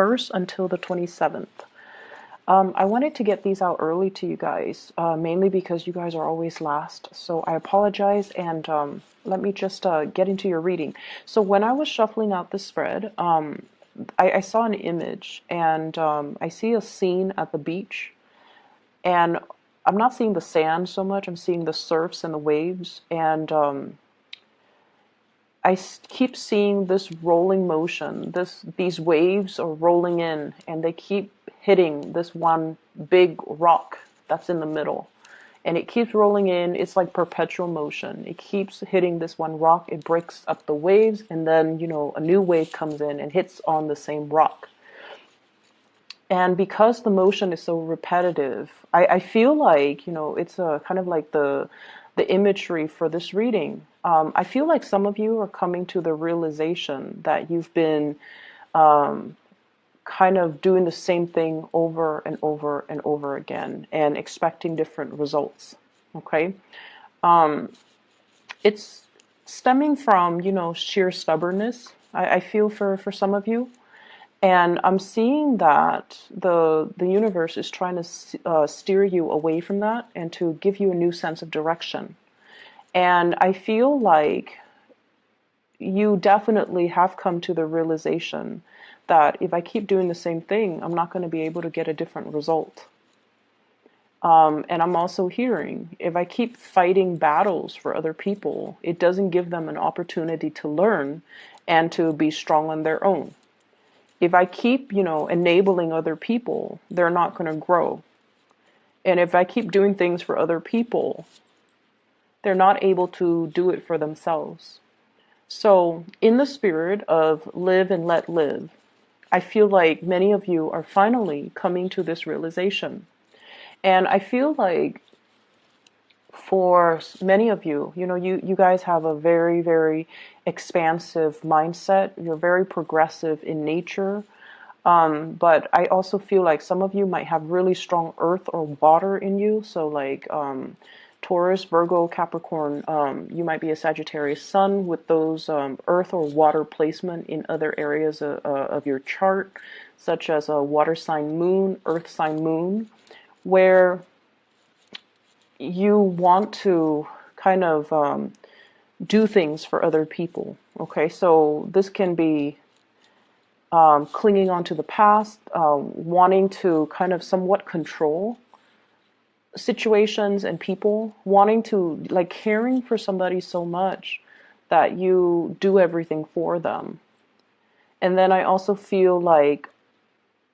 21st until the 27th. I wanted to get these out early to you guys, mainly because you guys are always last. So I apologize, and let me just get into your reading. So when I was shuffling out the spread, I saw an image, and I see a scene at the beach, and I'm not seeing the sand so much. I'm seeing the surfs and the waves, and keep seeing this rolling motion. These waves are rolling in, and they keep hitting this one big rock that's in the middle. And it keeps rolling in. It's like perpetual motion. It keeps hitting this one rock. It breaks up the waves, and then, a new wave comes in and hits on the same rock. And because the motion is so repetitive, I feel like, it's a kind of like the imagery for this reading. I feel like some of you are coming to the realization that you've been kind of doing the same thing over and over and over again and expecting different results. Okay. It's stemming from, sheer stubbornness. I feel for some of you. And I'm seeing that the universe is trying to steer you away from that and to give you a new sense of direction. And I feel like you definitely have come to the realization that if I keep doing the same thing, I'm not going to be able to get a different result. And I'm also hearing, if I keep fighting battles for other people, it doesn't give them an opportunity to learn and to be strong on their own. If I keep, enabling other people, they're not going to grow. And if I keep doing things for other people, they're not able to do it for themselves. So, in the spirit of live and let live, I feel like many of you are finally coming to this realization. And I feel like for many of you, you guys have a very, very expansive mindset. You're very progressive in nature. But I also feel like some of you might have really strong earth or water in you. So like Taurus, Virgo, Capricorn, you might be a Sagittarius sun with those earth or water placement in other areas of your chart, such as a water sign moon, earth sign moon, where you want to kind of do things for other people. Okay, so this can be clinging on to the past, wanting to kind of somewhat control situations and people, wanting to, like, caring for somebody so much that you do everything for them. And then I also feel like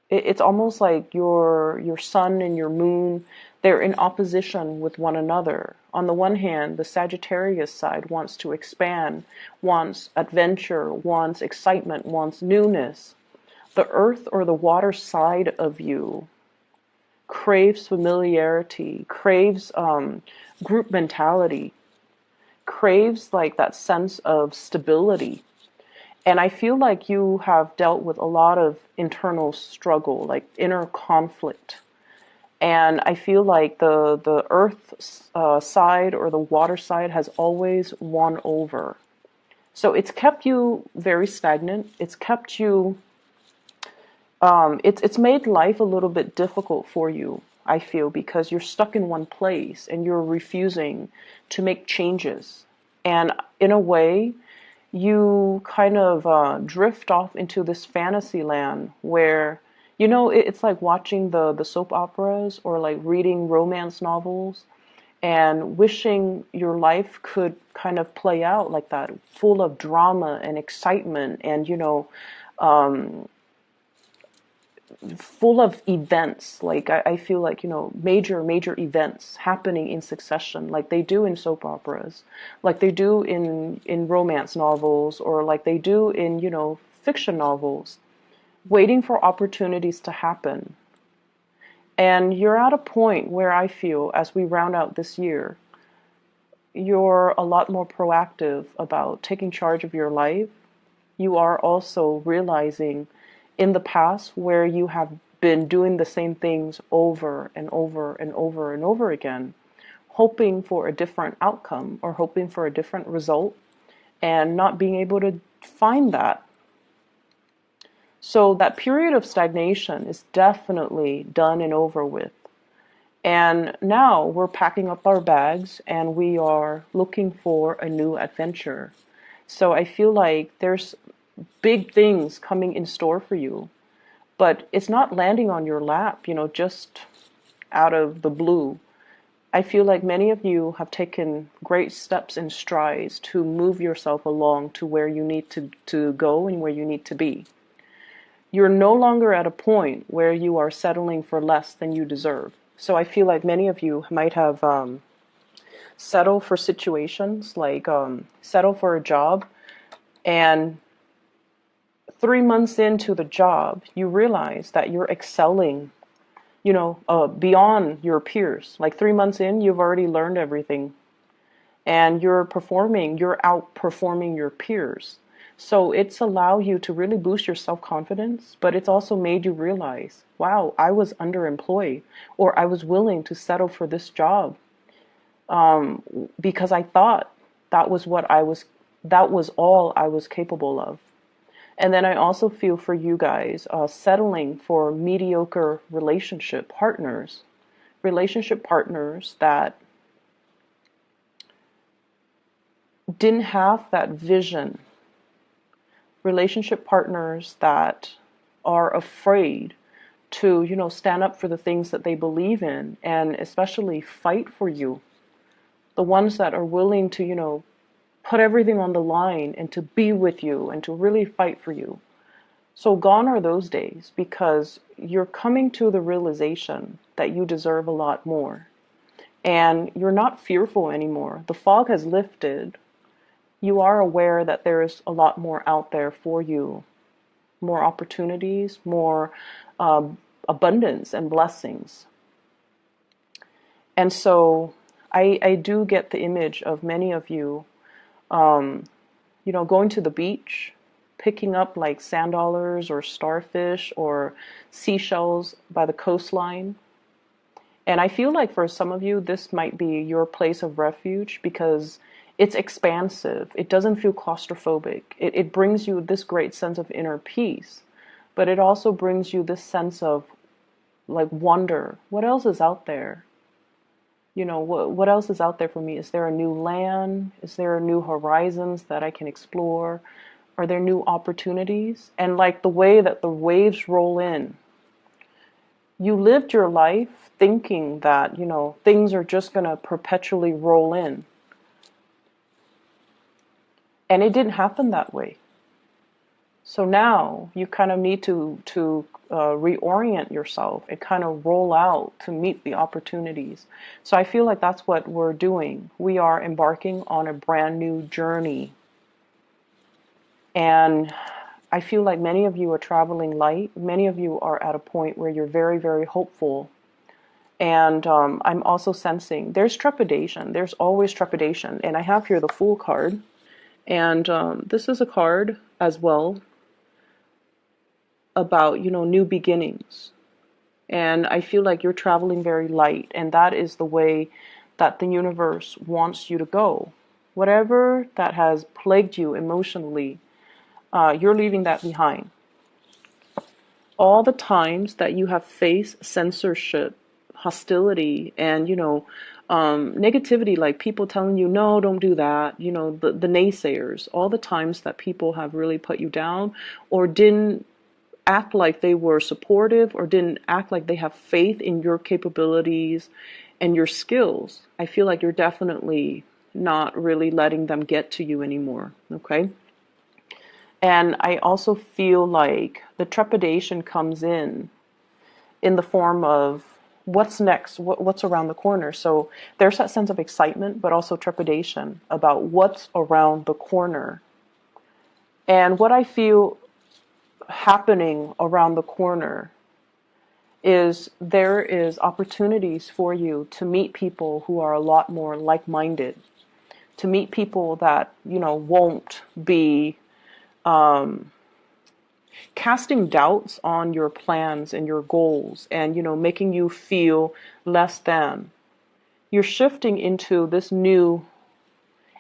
it's almost like your sun and your moon, they're in opposition with one another. On the one hand, the Sagittarius side wants to expand, wants adventure, wants excitement, wants newness. The earth or the water side of you craves familiarity, craves group mentality, craves like that sense of stability. And I feel like you have dealt with a lot of internal struggle, like inner conflict. And I feel like the earth side or the water side has always won over. So it's kept you very stagnant. It's kept you, it's made life a little bit difficult for you, I feel, because you're stuck in one place and you're refusing to make changes. And in a way, you kind of drift off into this fantasy land where, it's like watching the soap operas or like reading romance novels and wishing your life could kind of play out like that, full of drama and excitement and, full of events. Like I feel like, major events happening in succession, like they do in soap operas, like they do in romance novels, or like they do in, fiction novels, waiting for opportunities to happen. And you're at a point where I feel, as we round out this year, you're a lot more proactive about taking charge of your life. You are also realizing in the past where you have been doing the same things over and over and over and over again, hoping for a different outcome or hoping for a different result and not being able to find that. So that period of stagnation is definitely done and over with. And now we're packing up our bags and we are looking for a new adventure. So I feel like there's big things coming in store for you, but it's not landing on your lap, just out of the blue. I feel like many of you have taken great steps and strides to move yourself along to where you need to go and where you need to be. You're no longer at a point where you are settling for less than you deserve. So I feel like many of you might have settled for situations like settle for a job, and 3 months into the job, you realize that you're excelling, beyond your peers. Like 3 months in, you've already learned everything, and you're outperforming your peers. So it's allowed you to really boost your self-confidence, but it's also made you realize, wow, I was underemployed, or I was willing to settle for this job because I thought that was all I was capable of. And then I also feel for you guys settling for mediocre relationship partners that didn't have that vision, relationship partners that are afraid to, stand up for the things that they believe in and especially fight for you. The ones that are willing to, put everything on the line and to be with you and to really fight for you. So gone are those days, because you're coming to the realization that you deserve a lot more. And you're not fearful anymore. The fog has lifted. You are aware that there is a lot more out there for you. More opportunities, more abundance and blessings. And so I do get the image of many of you going to the beach, picking up like sand dollars or starfish or seashells by the coastline. And I feel like for some of you, this might be your place of refuge because it's expansive. It doesn't feel claustrophobic. It brings you this great sense of inner peace, but it also brings you this sense of like wonder. What else is out there? What else is out there for me? Is there a new land? Is there new horizons that I can explore? Are there new opportunities? And like the way that the waves roll in, you lived your life thinking that, things are just going to perpetually roll in. And it didn't happen that way. So now you kind of need to reorient yourself and kind of roll out to meet the opportunities. So I feel like that's what we're doing. We are embarking on a brand new journey. And I feel like many of you are traveling light. Many of you are at a point where you're very, very hopeful. And I'm also sensing there's trepidation. There's always trepidation. And I have here the Fool card. And this is a card as well about, new beginnings. And I feel like you're traveling very light, and that is the way that the universe wants you to go. Whatever that has plagued you emotionally, you're leaving that behind. All the times that you have faced censorship, hostility, and, negativity, like people telling you, no, don't do that, the naysayers, all the times that people have really put you down or didn't act like they were supportive or didn't act like they have faith in your capabilities and your skills, I feel like you're definitely not really letting them get to you anymore, okay? And I also feel like the trepidation comes in the form of what's next, what's around the corner. So there's that sense of excitement, but also trepidation about what's around the corner. And what I feel happening around the corner is there is opportunities for you to meet people who are a lot more like-minded, to meet people that, won't be casting doubts on your plans and your goals and, making you feel less than. You're shifting into this new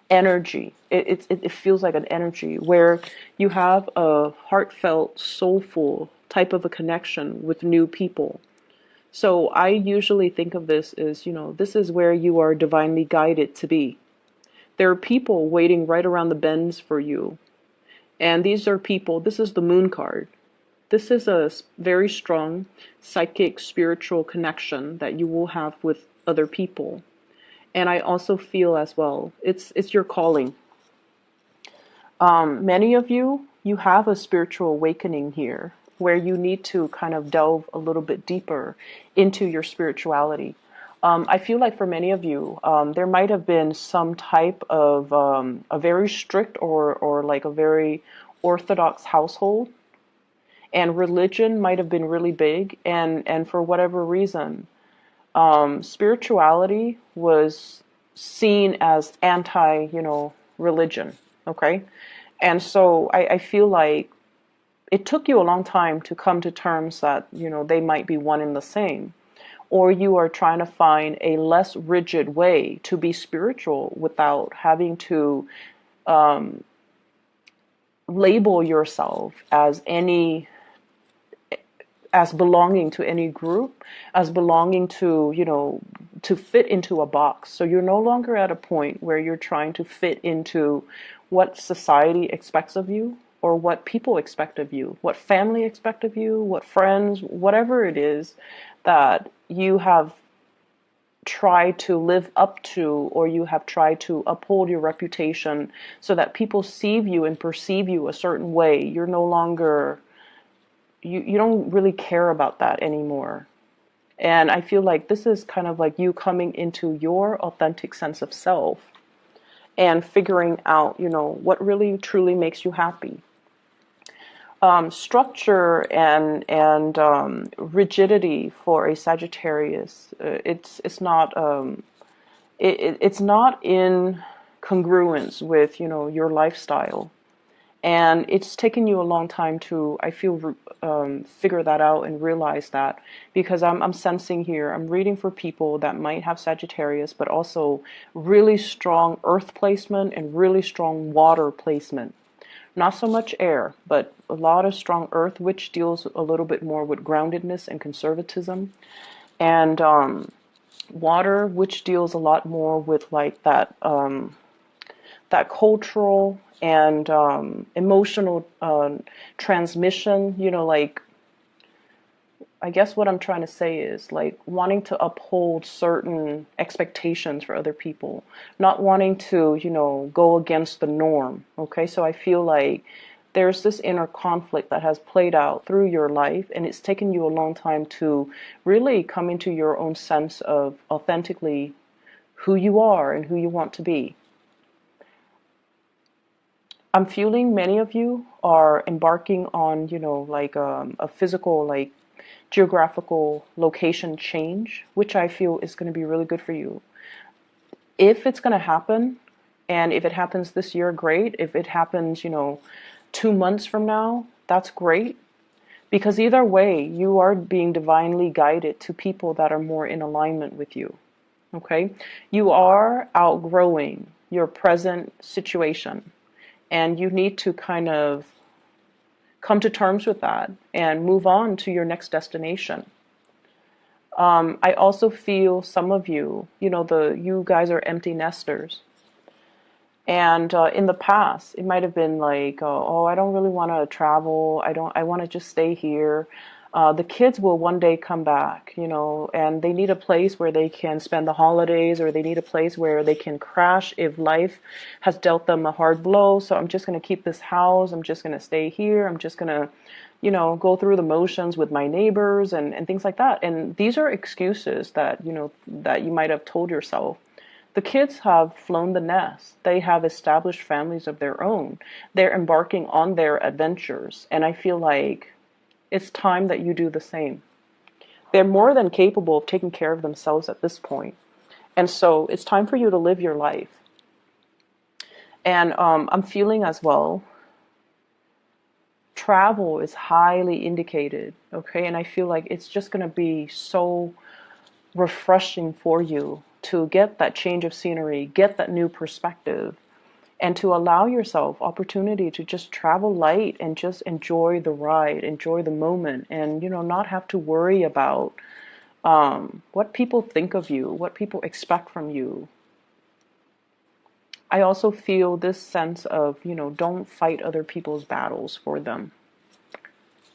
energy. It feels like an energy where you have a heartfelt, soulful type of a connection with new people. So I usually think of this as, this is where you are divinely guided to be. There are people waiting right around the bends for you. And these are people, this is the moon card. This is a very strong psychic, spiritual connection that you will have with other people. And I also feel as well, it's your calling. Many of you have a spiritual awakening here where you need to kind of delve a little bit deeper into your spirituality. I feel like for many of you, there might have been some type of a very strict or like a very orthodox household, and religion might have been really big, and for whatever reason, spirituality was seen as anti, religion. Okay. And so I feel like it took you a long time to come to terms that, they might be one and the same. Or you are trying to find a less rigid way to be spiritual without having to label yourself as belonging to any group, as belonging to, to fit into a box. So you're no longer at a point where you're trying to fit into what society expects of you, or what people expect of you, what family expect of you, what friends, whatever it is that you have tried to live up to, or you have tried to uphold your reputation so that people see you and perceive you a certain way. You're no longer, you don't really care about that anymore. And I feel like this is kind of like you coming into your authentic sense of self and figuring out, what really truly makes you happy. Structure and rigidity for a Sagittarius, it's not in congruence with, your lifestyle. And it's taken you a long time to, I feel, figure that out and realize that, because I'm sensing here, I'm reading for people that might have Sagittarius, but also really strong earth placement and really strong water placement. Not so much air, but a lot of strong earth, which deals a little bit more with groundedness and conservatism. And water, which deals a lot more with like that cultural and emotional transmission, like, I guess what I'm trying to say is like wanting to uphold certain expectations for other people, not wanting to, go against the norm. Okay. So I feel like there's this inner conflict that has played out through your life, and it's taken you a long time to really come into your own sense of authentically who you are and who you want to be. I'm feeling many of you are embarking on, like a physical, like geographical location change, which I feel is going to be really good for you. If it's going to happen, and if it happens this year, great. If it happens, 2 months from now, that's great. Because either way, you are being divinely guided to people that are more in alignment with you. Okay? You are outgrowing your present situation, and you need to kind of come to terms with that and move on to your next destination. I also feel some of you, you guys are empty nesters. And in the past, it might have been like, oh, I don't really want to travel. I want to just stay here. The kids will one day come back, and they need a place where they can spend the holidays, or they need a place where they can crash if life has dealt them a hard blow. So I'm just going to keep this house. I'm just going to stay here. I'm just going to, go through the motions with my neighbors and things like that. And these are excuses that, that you might have told yourself. The kids have flown the nest. They have established families of their own. They're embarking on their adventures. And I feel like it's time that you do the same. They're more than capable of taking care of themselves at this point. And so it's time for you to live your life. And I'm feeling as well, travel is highly indicated, okay? And I feel like it's just going to be so refreshing for you to get that change of scenery, get that new perspective, and to allow yourself opportunity to just travel light and just enjoy the ride, enjoy the moment, and not have to worry about what people think of you, what people expect from you. I also feel this sense of, don't fight other people's battles for them.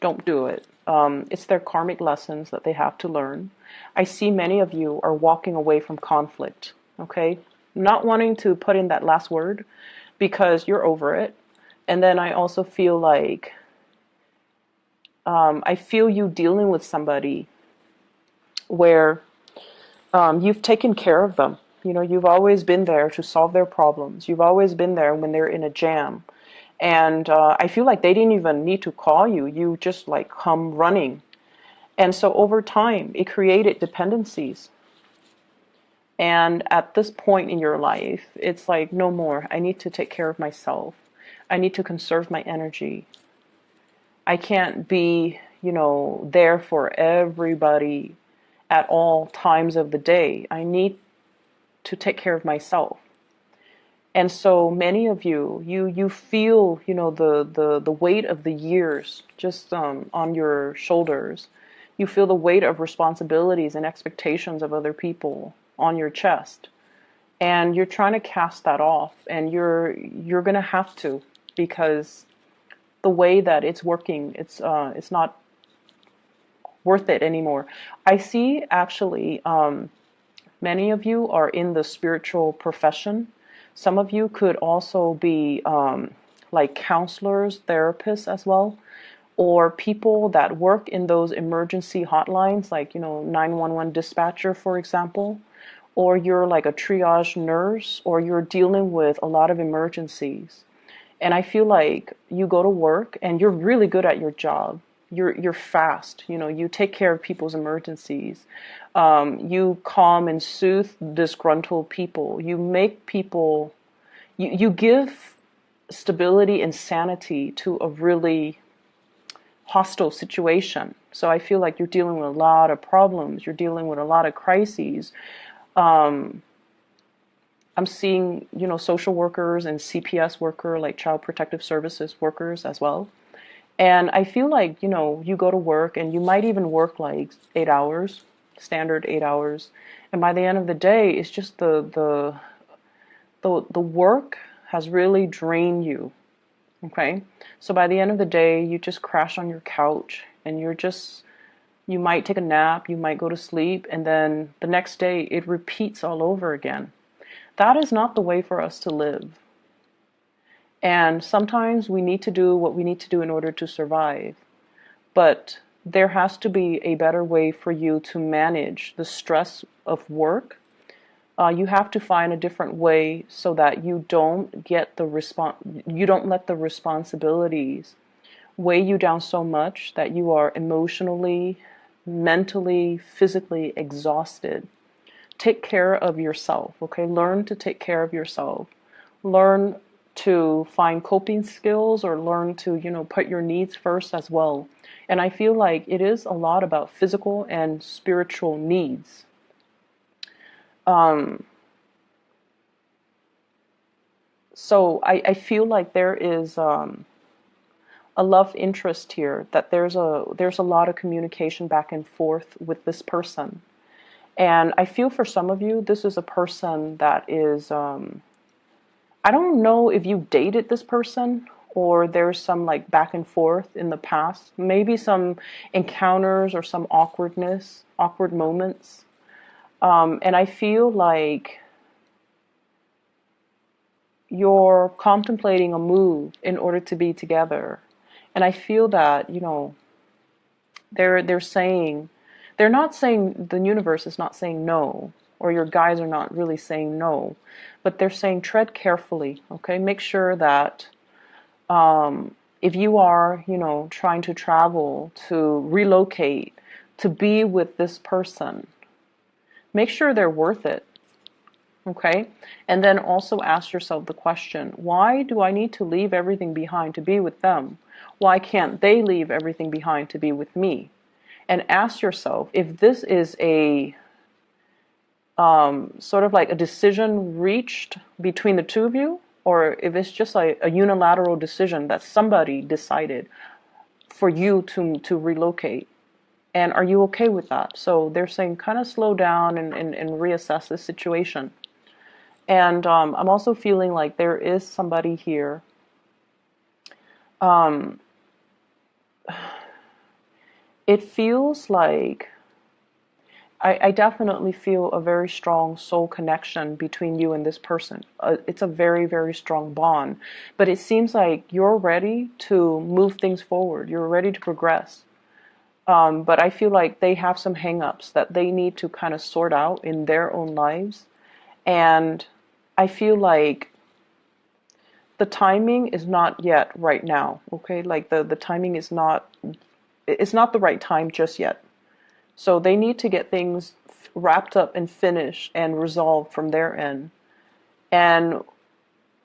Don't do it. It's their karmic lessons that they have to learn. I see many of you are walking away from conflict, okay? Not wanting to put in that last word because you're over it. And then I also feel like, I feel you dealing with somebody where you've taken care of them. You've always been there to solve their problems. You've always been there when they're in a jam. And I feel like they didn't even need to call you. You just like come running. And so over time, it created dependencies. And at this point in your life, it's like, no more. I need to take care of myself. I need to conserve my energy. I can't be, there for everybody at all times of the day. I need to take care of myself. And so many of you feel, the weight of the years just on your shoulders. You feel the weight of responsibilities and expectations of other people on your chest. And you're trying to cast that off, and you're going to have to, because the way that it's working, it's not worth it anymore. I see actually many of you are in the spiritual profession. Some of you could also be like counselors, therapists as well, or people that work in those emergency hotlines, like 911 dispatcher, for example, or you're like a triage nurse, or you're dealing with a lot of emergencies. And I feel like you go to work and you're really good at your job. You're fast. You take care of people's emergencies. You calm and soothe disgruntled people. You make people. You give stability and sanity to a really hostile situation. So I feel like you're dealing with a lot of problems. You're dealing with a lot of crises. I'm seeing, social workers and CPS worker, like child protective services workers as well. And I feel like, you go to work and you might even work like 8 hours, standard 8 hours. And by the end of the day, it's just the work has really drained you. Okay. So by the end of the day, you just crash on your couch and you might take a nap, you might go to sleep, and then the next day it repeats all over again. That is not the way for us to live. And sometimes we need to do what we need to do in order to survive. But there has to be a better way for you to manage the stress of work. You have to find a different way so that you don't you don't let the responsibilities weigh you down so much that you are emotionally, mentally, physically exhausted. Take care of yourself, okay? Learn to take care of yourself. Learn to find coping skills, or learn to, put your needs first as well. And I feel like it is a lot about physical and spiritual needs. So I feel like there is a love interest here, that there's a lot of communication back and forth with this person. And I feel for some of you, this is a person that is, I don't know if you dated this person or there's some like back and forth in the past, maybe some encounters or some awkward moments. And I feel like you're contemplating a move in order to be together. And I feel that, they're saying, they're not saying, the universe is not saying no, or your guides are not really saying no, but they're saying tread carefully, okay? Make sure that if you are, trying to travel, to relocate, to be with this person, make sure they're worth it, okay? And then also ask yourself the question, why do I need to leave everything behind to be with them? Why can't they leave everything behind to be with me? And ask yourself if this is a sort of like a decision reached between the two of you, or if it's just like a unilateral decision that somebody decided for you to relocate. And are you okay with that? So they're saying kind of slow down and reassess the situation. And I'm also feeling like there is somebody here. Um, it feels like I definitely feel a very strong soul connection between you and this person. It's a very, very strong bond. But it seems like you're ready to move things forward. You're ready to progress. But I feel like they have some hang-ups that they need to kind of sort out in their own lives. And I feel like the timing is not yet right now, okay? Like the timing is not, it's not the right time just yet. So they need to get things wrapped up and finished and resolved from their end. And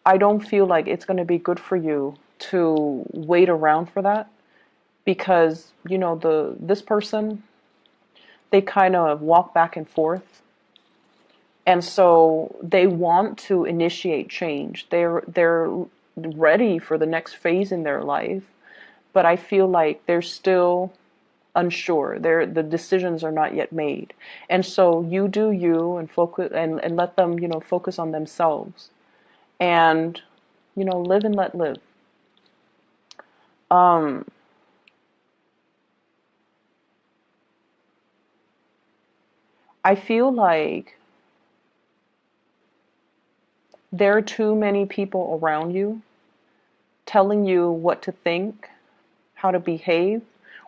I don't feel like it's going to be good for you to wait around for that, because, you know, this person, they kind of walk back and forth. And so they want to initiate change. They're ready for the next phase in their life, but I feel like they're still unsure. The decisions are not yet made. And so you do you and focus and let them, you know, focus on themselves and, you know, live and let live. I feel like there are too many people around you telling you what to think, how to behave,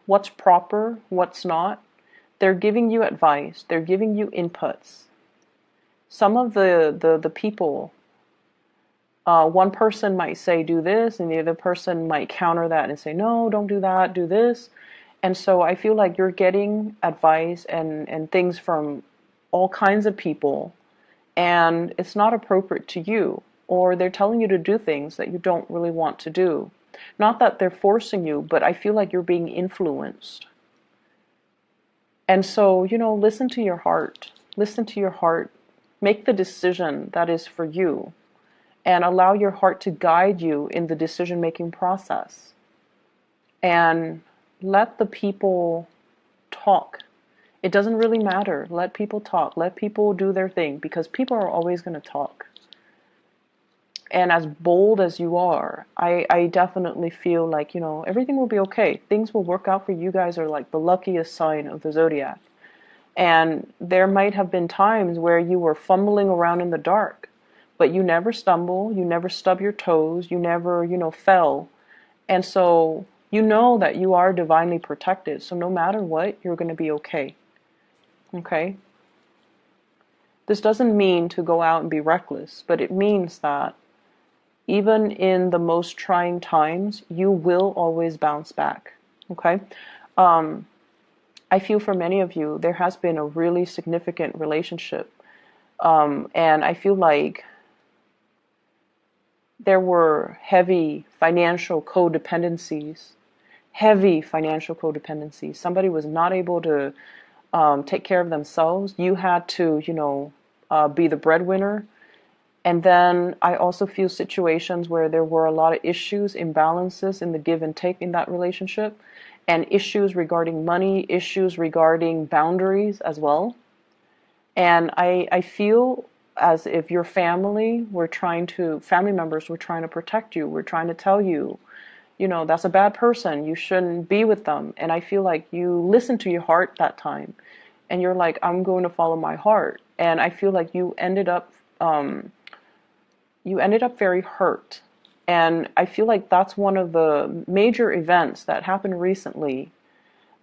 what's proper, what's not. They're giving you advice. They're giving you inputs. Some of the people, one person might say do this, and the other person might counter that and say, no, don't do that, do this. And so I feel like you're getting advice and things from all kinds of people, and it's not appropriate to you, or they're telling you to do things that you don't really want to do. Not that they're forcing you, but I feel like you're being influenced. And so, you know, listen to your heart. Listen to your heart. Make the decision that is for you, and allow your heart to guide you in the decision-making process. And let the people talk. It doesn't really matter. Let people talk. Let people do their thing, because people are always going to talk. And as bold as you are, I definitely feel like, you know, everything will be okay. Things will work out for you. Guys are like the luckiest sign of the zodiac. And there might have been times where you were fumbling around in the dark, but you never stumble, you never stub your toes, you never, you know, fell. And so you know that you are divinely protected. So no matter what, you're going to be okay. Okay? This doesn't mean to go out and be reckless, but it means that even in the most trying times, you will always bounce back. Okay? I feel for many of you, there has been a really significant relationship. And I feel like there were heavy financial codependencies. Somebody was not able to take care of themselves. You had to, you know, be the breadwinner. And then I also feel situations where there were a lot of issues, imbalances in the give and take in that relationship, and issues regarding money, issues regarding boundaries as well. And I feel as if your family family members were trying to protect you. We're trying to tell you, you know, that's a bad person. You shouldn't be with them. And I feel like you listened to your heart that time. And you're like, I'm going to follow my heart. And I feel like you ended up very hurt. And I feel like that's one of the major events that happened recently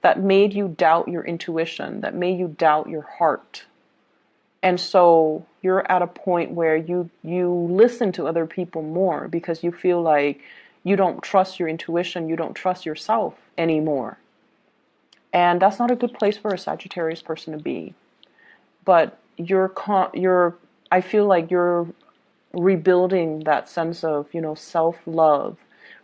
that made you doubt your intuition, that made you doubt your heart. And so you're at a point where you listen to other people more because you feel like you don't trust your intuition, you don't trust yourself anymore. And that's not a good place for a Sagittarius person to be. But I feel like you're rebuilding that sense of, you know, self-love,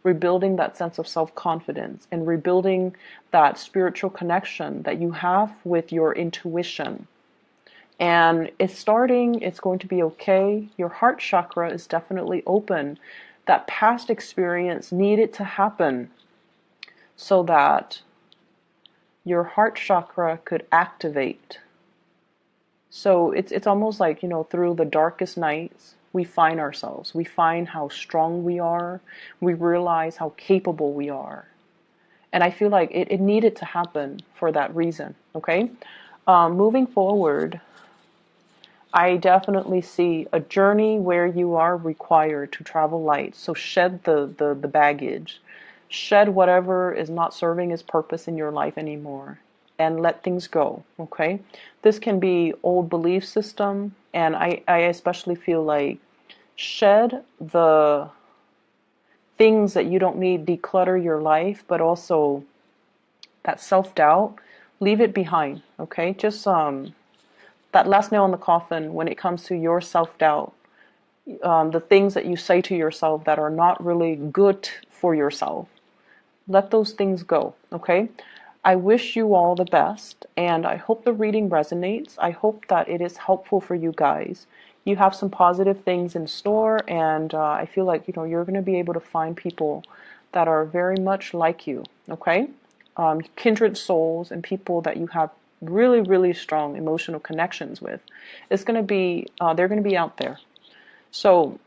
rebuilding that sense of self-confidence, and rebuilding that spiritual connection that you have with your intuition. And it's going to be okay. Your heart chakra is definitely open. That past experience needed to happen so that your heart chakra could activate. So it's almost like, through the darkest nights, we find ourselves. We find how strong we are. We realize how capable we are. And I feel like it needed to happen for that reason, okay? Moving forward, I definitely see a journey where you are required to travel light. So shed the baggage. Shed whatever is not serving its purpose in your life anymore. And let things go, okay? This can be old belief system. And I especially feel like shed the things that you don't need, declutter your life, but also that self-doubt, leave it behind, okay? Just that last nail in the coffin when it comes to your self-doubt, the things that you say to yourself that are not really good for yourself. Let those things go, okay? I wish you all the best, and I hope the reading resonates. I hope that it is helpful for you guys. You have some positive things in store, and I feel like, you're going to be able to find people that are very much like you, okay? Kindred souls and people that you have really, really strong emotional connections with. They're going to be out there. So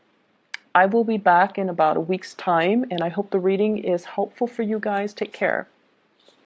I will be back in about a week's time, and I hope the reading is helpful for you guys. Take care.